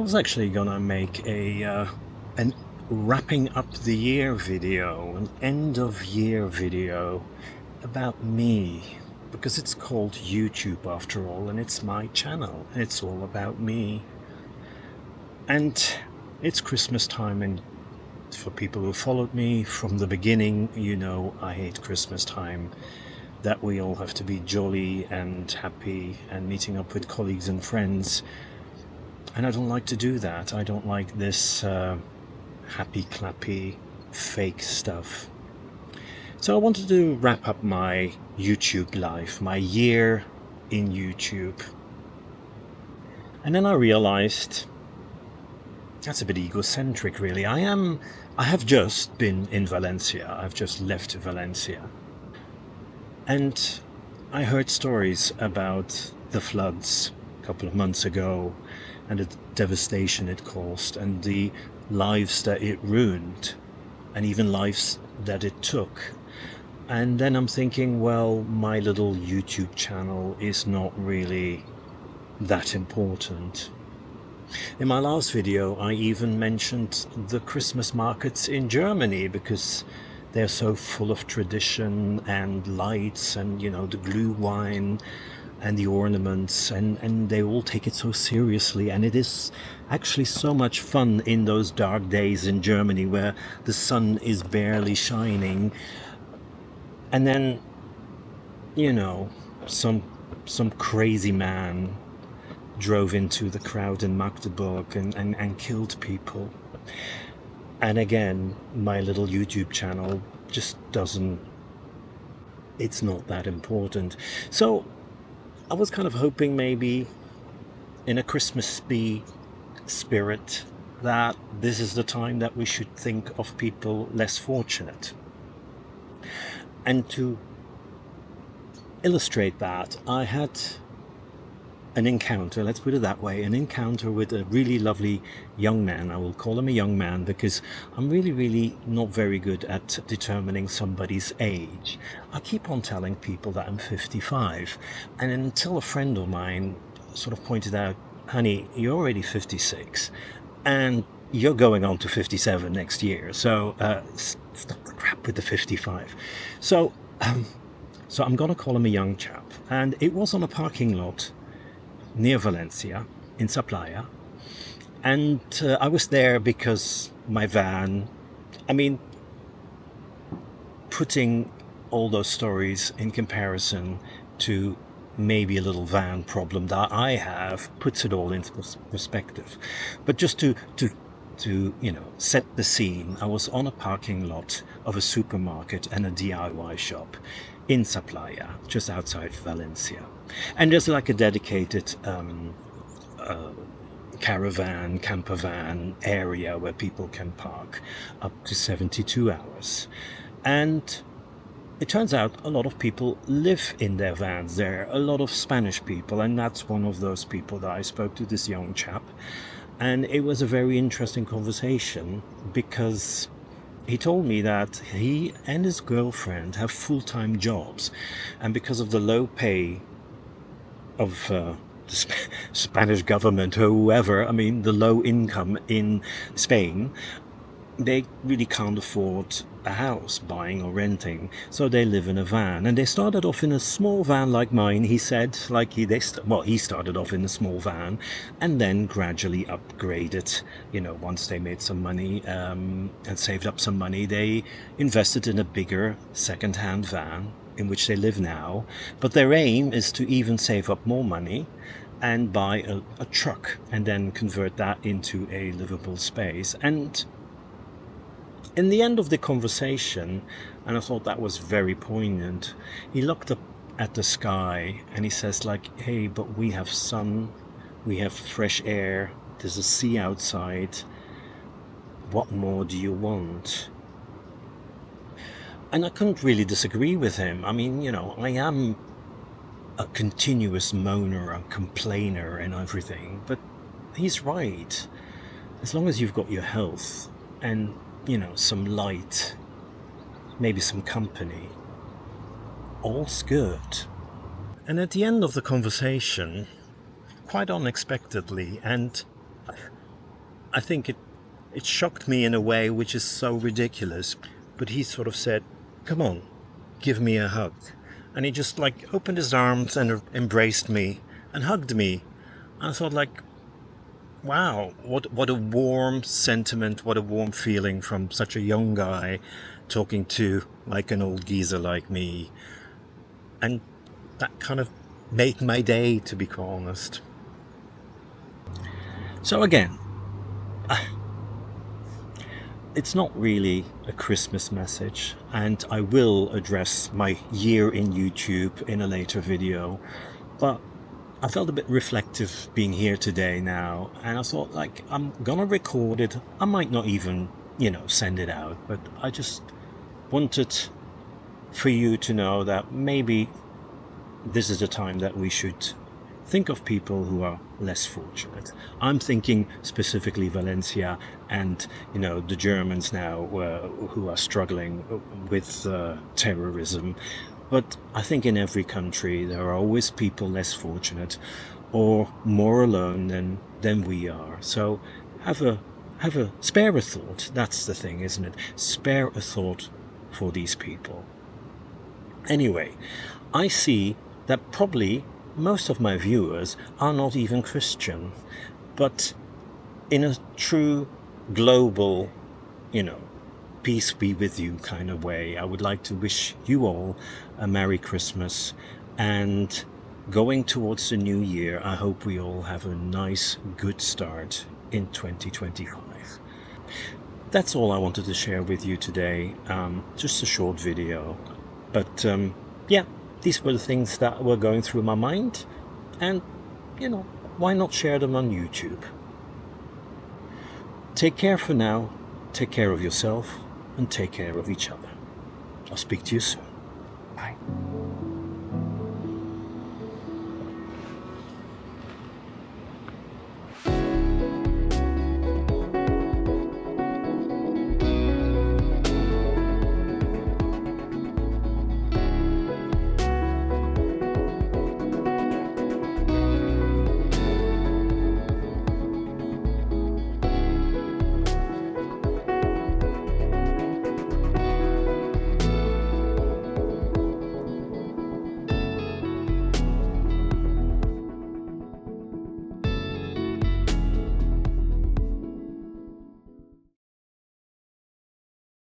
was actually gonna make an wrapping up the year video, an end of year video about me, because it's called YouTube after all, and it's my channel, and it's all about me. And it's Christmas time, and for people who followed me from the beginning, you know I hate Christmas time, that we all have to be jolly and happy and meeting up with colleagues and friends. And I don't like to do that. I don't like this happy clappy fake stuff. So I wanted to wrap up my YouTube life, my year in YouTube. And then I realized that's a bit egocentric, really. I have just been in Valencia. I've just left Valencia. And I heard stories about the floods a couple of months ago and the devastation it caused and the lives that it ruined and even lives that it took. And then I'm thinking, well, my little YouTube channel is not really that important. In my last video, I even mentioned the Christmas markets in Germany because they're so full of tradition and lights and, you know, the glue wine and the ornaments, and they all take it so seriously. And it is actually so much fun in those dark days in Germany where the sun is barely shining. And then, you know, some crazy man drove into the crowd in Magdeburg and killed people. And again, my little YouTube channel just it's not that important. So I was kind of hoping maybe in a Christmassy spirit that this is the time that we should think of people less fortunate. And to illustrate that, I had an encounter, let's put it that way, an encounter with a really lovely young man. I will call him a young man because I'm really not very good at determining somebody's age. I keep on telling people that I'm 55, and until a friend of mine sort of pointed out, honey, you're already 56 and you're going on to 57 next year, so stop the crap with the 55. So I'm gonna call him a young chap, and it was on a parking lot near Valencia, in Sa Playa. And I was there because my van, I mean, putting all those stories in comparison to maybe a little van problem that I have puts it all into perspective. But just to you know, set the scene, I was on a parking lot of a supermarket and a DIY shop in Sa Playa, just outside Valencia. And there's like a dedicated camper van area where people can park up to 72 hours. And it turns out a lot of people live in their vans there, a lot of Spanish people, and that's one of those people that I spoke to, this young chap. And it was a very interesting conversation because he told me that he and his girlfriend have full-time jobs, and because of the low pay of the Spanish government or whoever, I mean the low income in Spain, they really can't afford a house, buying or renting, so they live in a van. And they started off in a small van like mine, he said. Like he started off in a small van and then gradually upgraded. You know, once they made some money and saved up some money, they invested in a bigger second-hand van in which they live now. But their aim is to even save up more money and buy a truck and then convert that into a livable space. And in the end of the conversation, and I thought that was very poignant, he looked up at the sky and he says like, hey, but we have sun, we have fresh air, there's a sea outside, what more do you want? And I couldn't really disagree with him. I mean, you know, I am a continuous moaner, a complainer and everything, but he's right. As long as you've got your health and, you know, some light, maybe some company, all's good. And at the end of the conversation, quite unexpectedly and I think it shocked me in a way which is so ridiculous. But he sort of said, "Come on, give me a hug." And he just like opened his arms and embraced me and hugged me. I thought like, wow, what a warm sentiment, what a warm feeling from such a young guy talking to like an old geezer like me. And that kind of made my day, to be honest. So again, it's not really a Christmas message, and I will address my year in YouTube in a later video, but I felt a bit reflective being here today now, and I thought like I'm gonna record it. I might not even, send it out, but I just wanted for you to know that maybe this is the time that we should think of people who are less fortunate. I'm thinking specifically Valencia and, the Germans now who are struggling with terrorism. But I think in every country there are always people less fortunate or more alone than we are. So have a spare a thought. That's the thing, isn't it? Spare a thought for these people. Anyway, I see that probably most of my viewers are not even Christian, but in a true global, peace be with you kind of way, I would like to wish you all a Merry Christmas, and going towards the new year, I hope we all have a nice, good start in 2025. That's all I wanted to share with you today, just a short video, but yeah, these were the things that were going through my mind, and, why not share them on YouTube? Take care for now, take care of yourself, and take care of each other. I'll speak to you soon. Bye.